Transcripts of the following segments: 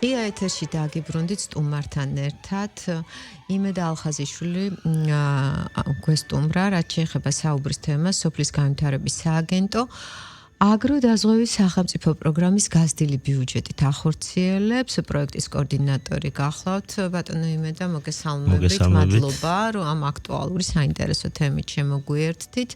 ღია ეთერში დაგიბრუნდით სტუმართან ერთად. იმედა ალხაზიშვილი გვესტუმრა, რაც შეეხება საუბრის თემას, სოფლის განვითარების სააგენტო აგროდაზღვევის სახელმწიფო პროგრამის გაზრდილი ბიუჯეტით ახორციელებს პროექტის კოორდინატორი გახლავთ ბატონო იმედა, მოგესალმებით, მადლობა, რომ ამ აქტუალური საინტერესო თემით შემოგვიერთდით.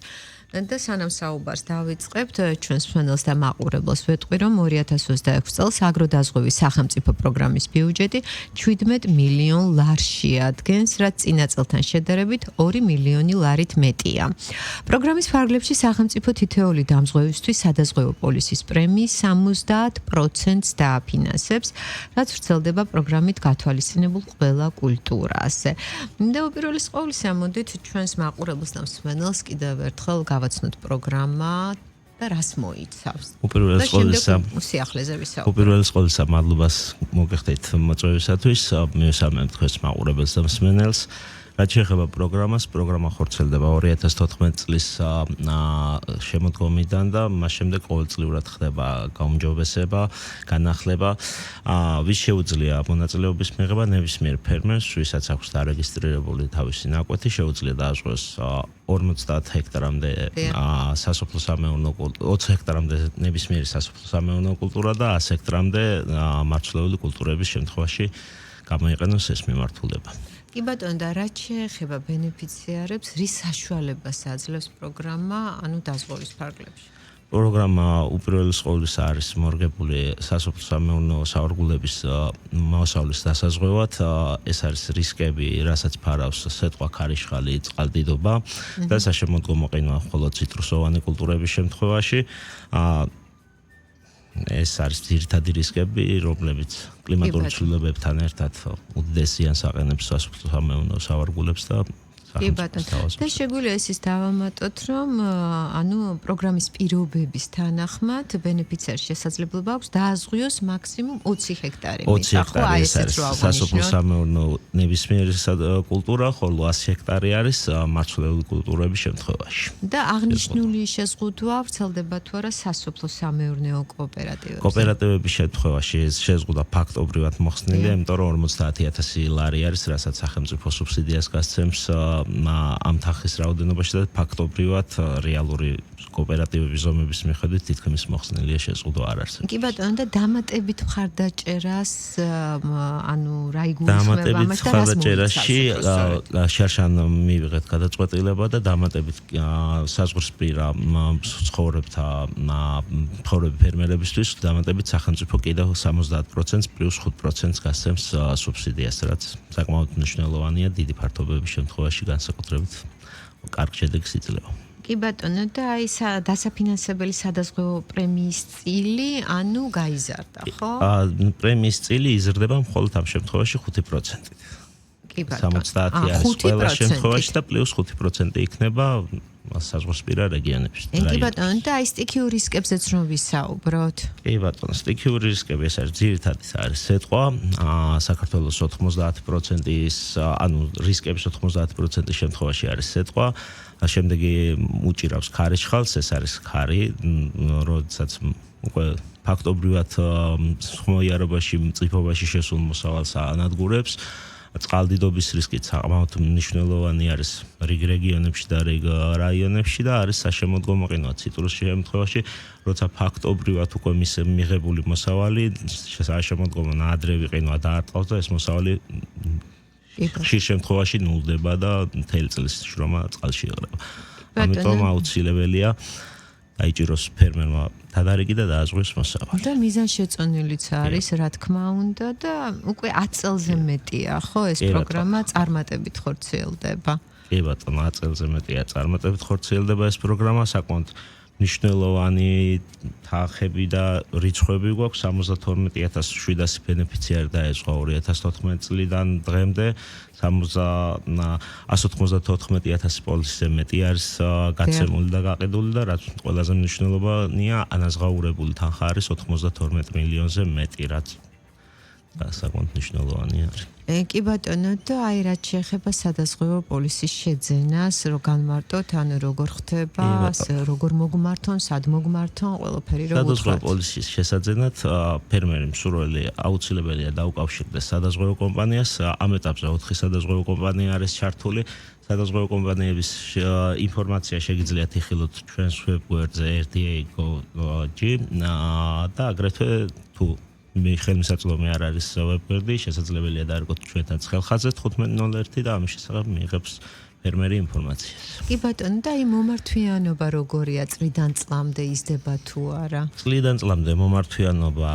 და სანამ საუბარს დავიწყებთ, ჩვენს მსმენელს და მაყურებელს ვეტყვი, რომ 2026 წელს აგროდაზღვევის სახელმწიფო პროგრამის ბიუჯეტი 17 მილიონ ლარს შეადგენს, რაც წინა წელთან შედარებით 2 მილიონი ლარით მეტია. პროგრამის ფარგლებში სახელმწიფო თითოეული დამზღვევისთვის სადაზღვევო პოლისის პრემიის 70%-ს დააფინანსებს, რაც ვრცელდება პროგრამით გათვალისწინებულ ყველა კულტურაზე. და უპირველეს ყოვლისა, მოდით ჩვენს მაყურებელს და მსმენელს კიდევ ერთხელ გავაცნოთ პროგრამა და რას მოიცავს. უპირველეს ყოვლისა მადლობას მოგეხდით მოწვევისათვის, მივესალმებთ თქვენს მაყურებელს და მსმენელს. რაც შეეხება პროგრამას, პროგრამა ხორციელდება 2014 წლის შემოდგომიდან და მას შემდეგ ყოველწლიურად ხდება გაუმჯობესება, განახლება. ვის შეუძლია მონაწილეობის მიღება ნებისმიერ ფერმერს, ვისაც აქვს დარეგისტრირებული თავისი ნაკვეთი, შეუძლია დაასრულოს 50 ჰექტარამდე სასოფლო-სამეურნეო კულტურა, 20 ჰექტარამდე ნებისმიერი სასოფლო-სამეურნეო კულტურა და 100 ჰექტარამდე მარცვლეული კულტურების შემთხვევაში გამოიყენოს ეს მიმართულება. კი ბატონო, და რაც შეეხება ბენეფიციარებს, რის საშუალებას აძლევს პროგრამა, დაზღვევის ფარგლებში? პროგრამა უპირველეს ყოვლისა არის მორგებული სასოფლო-სამეურნეო საორგულების მოსავლის დასაზღვევად. ეს არის რისკები, რასაც ფარავს სეტყვა, ქარიშხალი, წყალდიდობა და საშემოდგომო ყინვა მხოლოდ ციტრუსოვანი კულტურების შემთხვევაში. ეს არის ძირითადი რისკები, რომლებიც კლიმატურ ცვლილებებთან ერთად უდიდეს ზიანს აყენებს სასოფლო-სამეურნეო სავარგულებს და კი ბატონო. და შეგვიძლია ისიც დავამატოთ, რომ პროგრამის პირობების თანახმად ბენეფიციარს შესაძლებლობა აქვს დააზღვიოს მაქსიმუმ 20 ჰექტარი. 20 ჰექტარი ეს არის სასოფლო-სამეურნეო ნებისმიერი კულტურა, ხოლო 100 ჰექტარი არის მარცვლეული კულტურების შემთხვევაში. და აღნიშნული შეზღუდვა ვრცელდება თუ არა სასოფლო-სამეურნეო კოოპერატივებში? კოოპერატივების შემთხვევაში ეს შეზღუდვა ფაქტობრივად მოხსნილია, იმიტომ რომ 50,000 ლარი არის, რასაც სახელმწიფო სუბსიდიას გასცემს ამ თანხის რაოდენობაში და ფაქტობრივად რეალური კოოპერატივების ზომების მიხედვით თითქმის მოხსნილია შეზღუდვა არ არსებობს. კი ბატონო, და დამატებით მხარდაჭერას, რა იგულისხმება ამაში და რას მოიცავს? შარშან მივიღეთ გადაწყვეტილება და დამატებით საზღვრისპირა ცხოვრები ფერმერებისთვის დამატებით სახელმწიფო კიდევ 70%-ს პლუს 5%-ს გასცემს სუბსიდიას, რაც საკმაოდ მნიშვნელოვანია დიდი ფართობების შემთხვევაში განსაკუთრებით კარგ შედეგს იძლევა. კი ბატონო, და აი დასაფინანსებელი სადაზღვევო პრემიის წილი, გაიზარდა, ხო? პრემიის წილი იზრდება მხოლოდ ამ შემთხვევაში 5%-ით. კი ბატონო. 70 არის ყველა შემთხვევაში და პლუს 5% იქნება საზღვარსპირა რეგიონებში. კი ბატონო, და აი სტიქიურ რისკებზეც რომ ვისაუბროთ. კი ბატონო, სტიქიური რისკები ეს არის ძირითადად არის სეტყვა, საქართველოს 90%-ის, რისკების 90% შემთხვევაში არის სეტყვა. შემდეგი უჭირავს ქარიშხალს, ეს არის ქარი, როდესაც უკვე ფაქტობრივად ხმოიარობაში, მწიფობაში შესულ მოსავალს ანადგურებს. წყალდიდობის რისკიც საკმაოდ მნიშვნელოვანი არის რიგ რეგიონებში და რიგ რაიონებში და არის საშემოდგომო ყინვა ციტრუსის შემთხვევაში, როცა ფაქტობრივად უკვე მის მიღებული მოსავალი საშემოდგომო ნაადრევი ყინვა დაარტყავს და ეს მოსავალი ხშირ შემთხვევაში ნულდება და მთელი წლის შრომა წყალში იღრება. ამიტომ აუცილებელია დაიჭიროს ფერმერმა თადარიგი და დააზღვიოს მოსავალი. და მიზანშეწონილიც არის, რა თქმა უნდა, და უკვე 10 წელზე მეტია, ხო, ეს პროგრამა წარმატებით ხორციელდება. კი ბატონო, 10 წელზე მეტია წარმატებით ხორციელდება ეს პროგრამა, საკმაოდ მნიშვნელოვანი თანხები და რიცხვები გვაქვს, 72,700 ბენეფიციარი დაეწყო 2014 წლიდან დღემდე, 194,000 პოლისზე მეტი არის გაცემული და გაყიდული და რაც ყველაზე მნიშვნელოვანია, ანაზღაურებული თანხა არის 92 მილიონზე მეტი, რაც საკმაოდ მნიშვნელოვანი არის. კი ბატონო და აი რაც შეეხება სადაზღვევო პოლისის შეძენას, რომ განმარტოთ, ანუ როგორ ხდება, როგორ მოგმართონ, სად მოგმართონ, ყველაფერი როგორ ხდება. სადაზღვევო პოლისის შესაძენად ფერმერი მსურველი აუცილებელია დაუკავშირდეს სადაზღვევო კომპანიას. ამ ეტაპზე 4 სადაზღვევო კომპანია არის ჩართული. სადაზღვევო კომპანიების ინფორმაცია შეგიძლიათ იხილოთ ჩვენს ვებგვერდზე rda.gov.g და აგრეთვე თუ ხელმისაწვდომი არ არის ვებგვერდი, შესაძლებელია დაერგოთ ჩვენთან ხელხაზზე 1501 და ამის შესახებ მიიღებს ფერმერი ინფორმაციას. კი ბატონო, და აი მომართვიანობა როგორია, წლიდან წლამდე იზრდება თუ არა? წლიდან წლამდე მომართვიანობა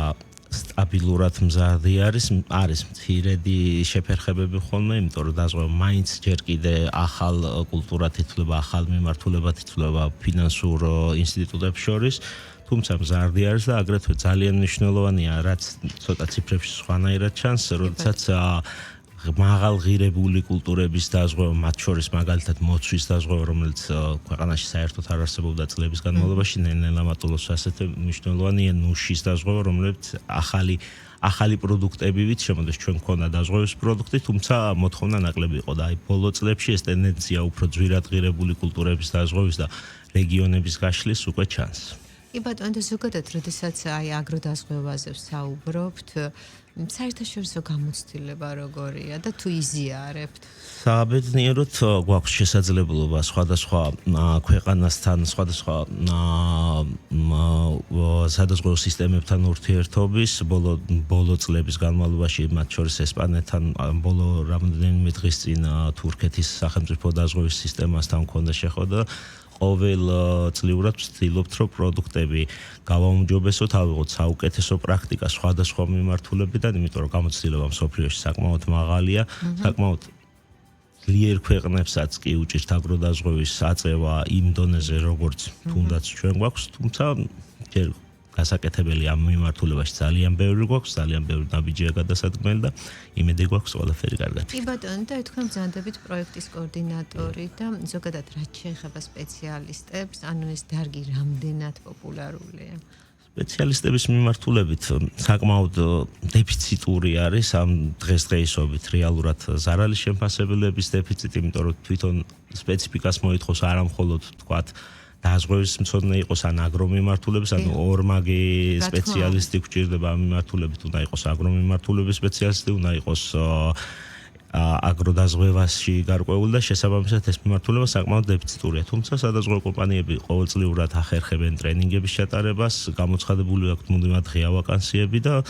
სტაბილურად მზარდი არის მცირედი შეფერხებები ხოლმე, იმიტომ რომ დაზღვევა მაინც ჯერ კიდე ახალ კულტურად ითვლება, ახალ მიმართულებად ითვლება ფინანსურ ინსტიტუტებს შორის. თუმცა მზარდი არის და აგრეთვე ძალიან მნიშვნელოვანია, რაც ცოტა ციფრებში სხვანაირად ჩანს, როდესაც მაღალღირებული კულტურების დაზღვევა, მათ შორის მაგალითად მოცვის დაზღვევა, რომელიც ქვეყანაში საერთოდ არ არსებობდა წლების განმავლობაში, ნელ-ნელა მატულობს ასეთი მნიშვნელოვანია ნუშის დაზღვევა, რომელიც ახალი პროდუქტებივით შემოდის ჩვენ მქონდა დაზღვევის პროდუქტი, თუმცა მოთხოვნა ნაკლები იყო და აი ბოლო წლებში ეს ტენდენცია უფრო ძვირადღირებული კულტურების დაზღვევის და რეგიონების გაშლის უკვე ჩანს. კი ბატონო, ზოგადად, როდესაც აი აგროდაზღვევაზე ვსაუბრობთ, საერთაშორისო გამოცდილება როგორია და თუ იზიარებთ? საბედნიეროდ გვაქვს შესაძლებლობა სხვადასხვა ქვეყანასთან, სხვადასხვა სადაზღვევო სისტემებთან ურთიერთობის, ბოლო წლების განმავლობაში, მათ შორის ესპანეთთან, ბოლო რამდენიმე დღის წინ თურქეთის სახელმწიფო დაზღვევის სისტემასთან მქონდა შეხვედრა. ყოველ წლიურად ვცდილობთ, რომ პროდუქტები გავაუმჯობესოთ, ავიღოთ საუკეთესო პრაქტიკა სხვადასხვა მიმართულებიდან, იმიტომ რომ გამოცდილება მსოფლიოში საკმაოდ მაღალია, საკმაოდ ძლიერ ქვეყნებსაც კი უჭირთ აგროდაზღვევის აწევა იმ დონეზე, როგორც თუნდაც ჩვენ გვაქვს, თუმცა ჯერ გასაკეთებელი ამ მიმართულებაში ძალიან ბევრი გვაქვს, ძალიან ბევრი ნაბიჯია გადასადგმელი და იმედი გვაქვს ყველაფერი კარგად. კი ბატონო, და თქვენ ბრძანდებით პროექტის კოორდინატორი და ზოგადად რაც შეეხება სპეციალისტებს, ანუ ეს დარგი რამდენად პოპულარულია? სპეციალისტების მიმართულებით საკმაოდ დეფიციტური არის ამ დღესდღეობით რეალურად ზარალის შემფასებელების დეფიციტი, იმიტომ რომ თვითონ სპეციფიკას მოითხოვს არა მხოლოდ თქვათ დაზღვევის მცოდნე იყოს ან აგრომიმართულების, ანუ ორმაგი სპეციალისტი გვჭირდება ამ მიმართულებით, უნდა იყოს აგრომიმართულების სპეციალისტი, უნდა იყოს აგროდაზღვევაში გარკვეული და შესაბამისად ეს მიმართულება საკმაოდ დეფიციტურია. თუმცა სადაზღვევო კომპანიები ყოველწლიურად ახერხებენ ტრენინგების ჩატარებას, გამოცხადებული აქვთ მუდმივად ღია ვაკანსიები და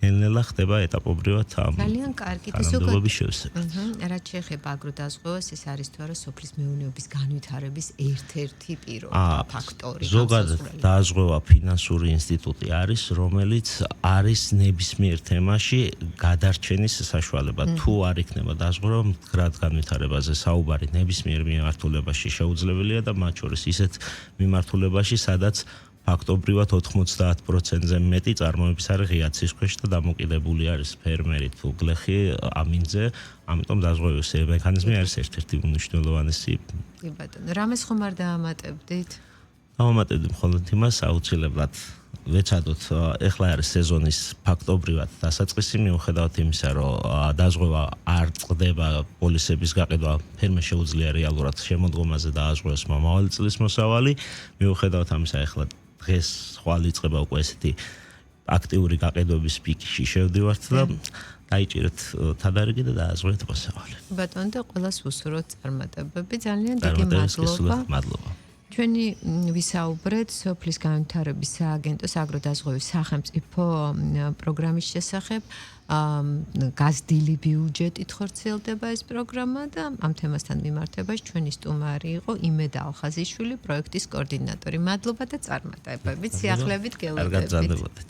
ნელ-ნელა ხდება ეტაპობრივად ამ ძალიან კარგი და ზოგადად რაც შეეხება აგროდაზღვევას, ეს არის თუ არა სოფლის მეურნეობის განვითარების ერთ-ერთი პიროვნება, ფაქტორი. ზოგადად დაზღვევა ფინანსური ინსტიტუტი არის, რომელიც არის ნებისმიერ თემაში გადარჩენის საშუალება. თუ არ იქნება დაზღვევა, მდგრად განვითარებაზე საუბარი ნებისმიერ მიმართულებაში შეუძლებელია და მათ შორის ისეთ მიმართულებაში, სადაც ფაქტობრივად 90%-ზე მეტი წარმოების არის ღიაცის ქვეშ და დამოკიდებული არის ფერმერი თუ გლეხი ამინძზე, ამიტომ დაზღვევის მექანიზმი არის ერთ-ერთი უმნიშვნელოვანესი. კი ბატონო, რამეს ხომ არ დაამატებდით? დავამატებდი მხოლოდ იმას, აუცილებლად ვეცადოთ, ეხლა არის სეზონის ფაქტობრივად დასაწყისი, მიუხედავად იმისა, რომ დაზღვევა არ წყდება, პოლისების გაყიდვა ფერმერს შეუძლია რეალურად შემოდგომაზე დააზღვევოს მომავალი წლის მოსავალი, მიუხედავად ამისა, ეხლა დღეს ხვალ იწყება უკვე ესეთი აქტიური გაყიდვების პიკში შევდივართ და დაიჭირეთ თადარიგი და დააზღვევთ მოსავალი. ბატონო, და ყველას უსურვოთ წარმატებები, ძალიან დიდი მადლობა. ჩვენი ვისაუბრეთ სოფლის განვითარების სააგენტოს აგროდაზღვევის სახელმწიფო პროგრამის შესახებ. გაზრდილი ბიუჯეტით ხორციელდება ეს პროგრამა და ამ თემასთან მიმართებაში ჩვენი სტუმარი იყო იმედა ალხაზიშვილი, პროექტის კოორდინატორი. მადლობა და წარმატებებით, სიახლეებით გელოდებით. კარგად ბრძანდებოდეთ.